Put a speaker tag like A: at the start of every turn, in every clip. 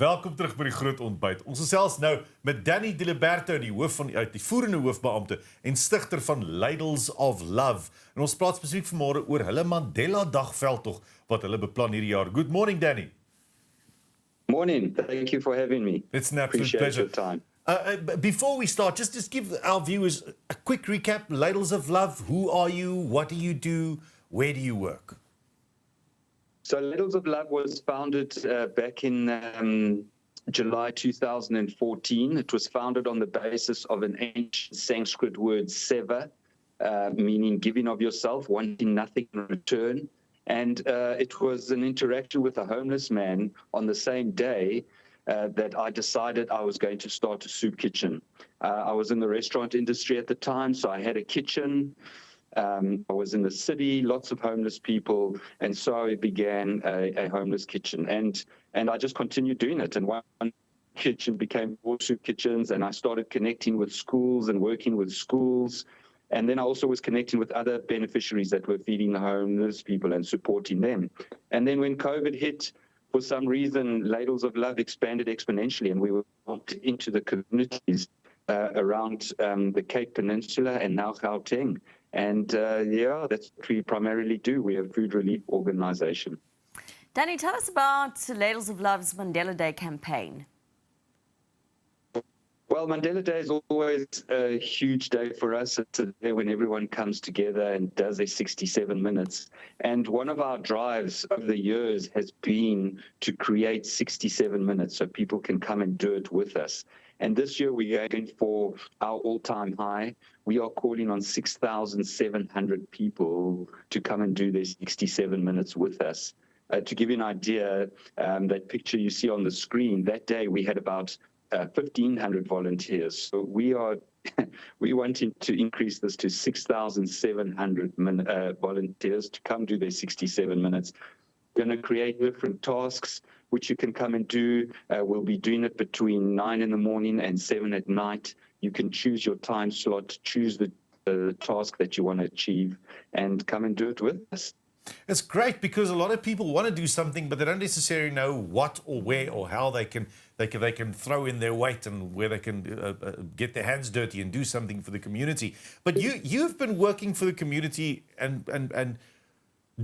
A: Welkom terug by die Groot Ontbyt. Ons gesels nou met Diliberto, die hoof van die uitvoerende hoofbeampte en stigter van Ladles of Love. En ons praat spesifiek vanmôre oor hulle Mandeladag-veldtog wat hulle beplan hierdie jaar. Good morning, Danny.
B: Morning. Thank you for having me.
A: It's an absolute pleasure.
B: Your time.
A: Before we start, just give our viewers a quick recap. Ladles of Love, who are you? What do you do? Where do you work?
B: So Ladles of Love was founded back in July 2014. It was founded on the basis of an ancient Sanskrit word, seva, meaning giving of yourself, wanting nothing in return. And it was an interaction with a homeless man on the same day that I decided I was going to start a soup kitchen. I was in the restaurant industry at the time, so I had a kitchen. I was in the city, lots of homeless people, and so I began a homeless kitchen. And I just continued doing it. And one kitchen became 4 soup kitchens, and I started connecting with schools and working with schools. And then I also was connecting with other beneficiaries that were feeding the homeless people and supporting them. And then when COVID hit, for some reason, Ladles of Love expanded exponentially, and we were into the communities around the Cape Peninsula and now Gauteng. And yeah, that's what we primarily do. We're a food relief organization.
C: Danny, tell us about Ladles of Love's Mandela Day campaign.
B: Well, Mandela Day is always a huge day for us. It's a day when everyone comes together and does their 67 minutes. And one of our drives over the years has been to create 67 minutes so people can come and do it with us. And this year we are going for our all-time high. We are calling on 6,700 people to come and do their 67 minutes with us. To give you an idea, that picture you see on the screen, that day we had about 1,500 volunteers. So we wanting to increase this to 6,700 volunteers to come do their 67 minutes. Going to create different tasks which you can come and do. We'll be doing it between 9 in the morning and 7 at night. You can choose your time slot, choose the task that you want to achieve, and come and do it with us.
A: It's great because a lot of people want to do something, but they don't necessarily know what or where or how they can throw in their weight and where they can get their hands dirty and do something for the community. But you've been working for the community and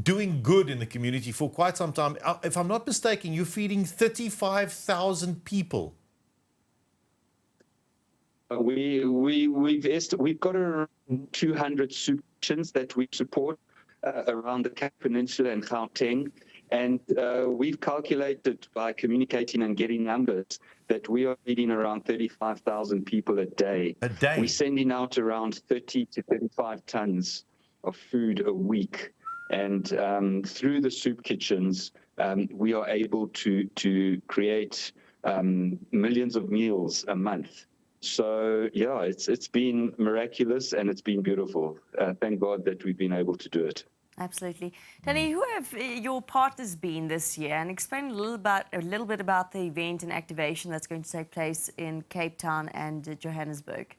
A: doing good in the community for quite some time. If I'm not mistaken, you're feeding 35,000 people.
B: We've got around 200 soup kitchens that we support around the Cape Peninsula and Gauteng, and we've calculated by communicating and getting numbers that we are feeding around 35,000 people a day.
A: A day?
B: We're sending out around 30 to 35 tons of food a week. And through the soup kitchens, we are able to create millions of meals a month. So yeah, it's been miraculous and it's been beautiful. Thank God that we've been able to do it.
C: Absolutely. Danny, who have your partners been this year? And explain a little bit about the event and activation that's going to take place in Cape Town and Johannesburg.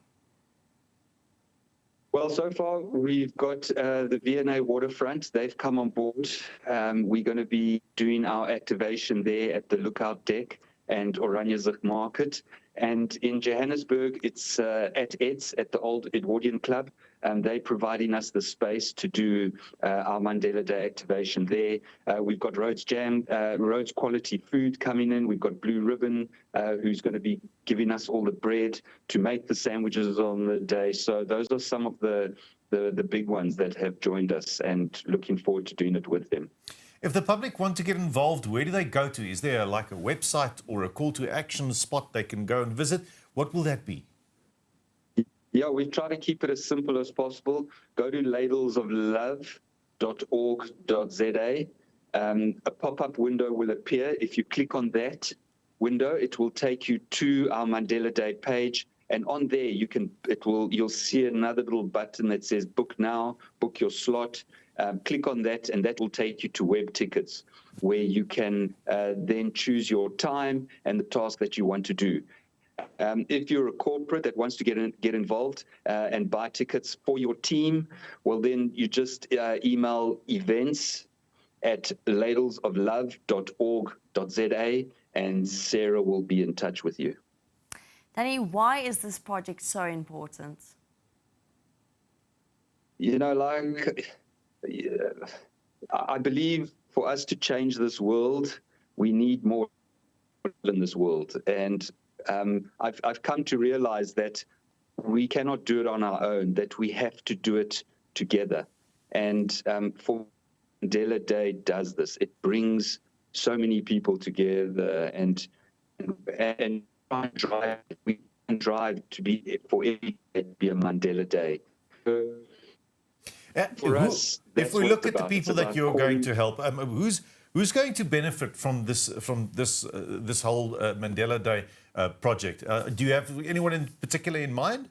B: Well, so far we've got the V&A Waterfront. They've come on board. We're going to be doing our activation there at the Lookout Deck and Oranjezig Market. And in Johannesburg, it's at Ed's, at the old Edwardian Club. And they're providing us the space to do our Mandela Day activation there. We've got Rhodes Quality Food coming in. We've got Blue Ribbon, who's going to be giving us all the bread to make the sandwiches on the day. So those are some of the big ones that have joined us, and looking forward to doing it with them.
A: If the public want to get involved, where do they go to? Is there like a website or a call to action spot they can go and visit? What will that be?
B: Yeah, we try to keep it as simple as possible. Go to ladlesoflove.org.za. A pop-up window will appear. If you click on that window, it will take you to our Mandela Day page. And on there, you'll see another little button that says book now, book your slot. Click on that, and that will take you to web tickets, where you can then choose your time and the task that you want to do. If you're a corporate that wants to get involved and buy tickets for your team, well, then you just email at ladlesoflove.org.za, and Sarah will be in touch with you.
C: Danny, why is this project so important?
B: You know, like, I believe for us to change this world, we need more in this world. And I've come to realize that we cannot do it on our own, that we have to do it together. And for Mandela Day does this. It brings so many people together and we can drive to be for every day to be a Mandela Day. For us,
A: if we look at the
B: about.
A: people that you're going to help, who's going to benefit from this whole Mandela Day project? Do you have anyone in particular in mind?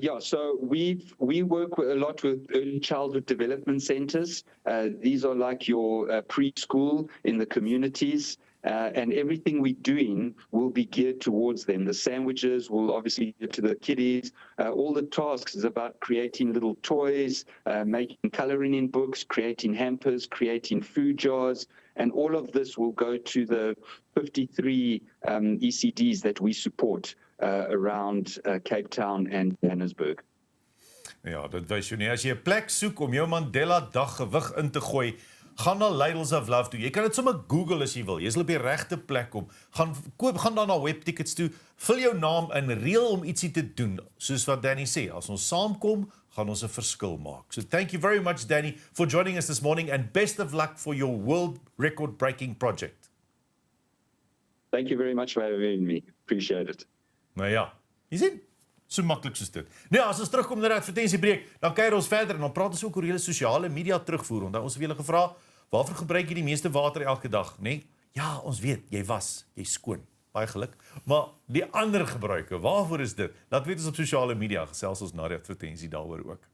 B: Yeah, so we work a lot with early childhood development centers. These are like your preschool in the communities, and everything we're doing will be geared towards them. The sandwiches will obviously get to the kiddies. All the tasks is about creating little toys, making coloring in books, creating hampers, creating food jars, and all of this will go to the 53 ECDs that we support around Cape Town and Johannesburg.
A: Ja, dit wys Junie. As jy 'n plek soek om jou Mandela-dag gewig in te gooi, gaan na Ladles of Love toe. Jy kan dit sommer Google as jy wil. Jy is op die regte plek om. Gaan dan na webtickets toe, vul jou naam in, reël om ietsie te doen. Soos wat Danny sê, as ons saamkom, gaan ons 'n verskil maak. So thank you very much, Danny, for joining us this morning, and best of luck for your world record-breaking project.
B: Thank you very much for having me. Appreciate it.
A: Nou ja, jy sien, so maklik soos dit. Nou ja, as ons terugkom na die advertensiebreek, dan kuier ons verder en dan praat ons ook oor julle sosiale media terugvoer. Onthou, ons het julle gevra, waarvoor gebruik jy die meeste water elke dag, né? Ja, ons weet, jy was, jy skoon. Baie geluk. Maar die ander gebruike, waarvoor is dit? Laat weet ons op sosiale media, gesels ons na die advertensie daaroor ook.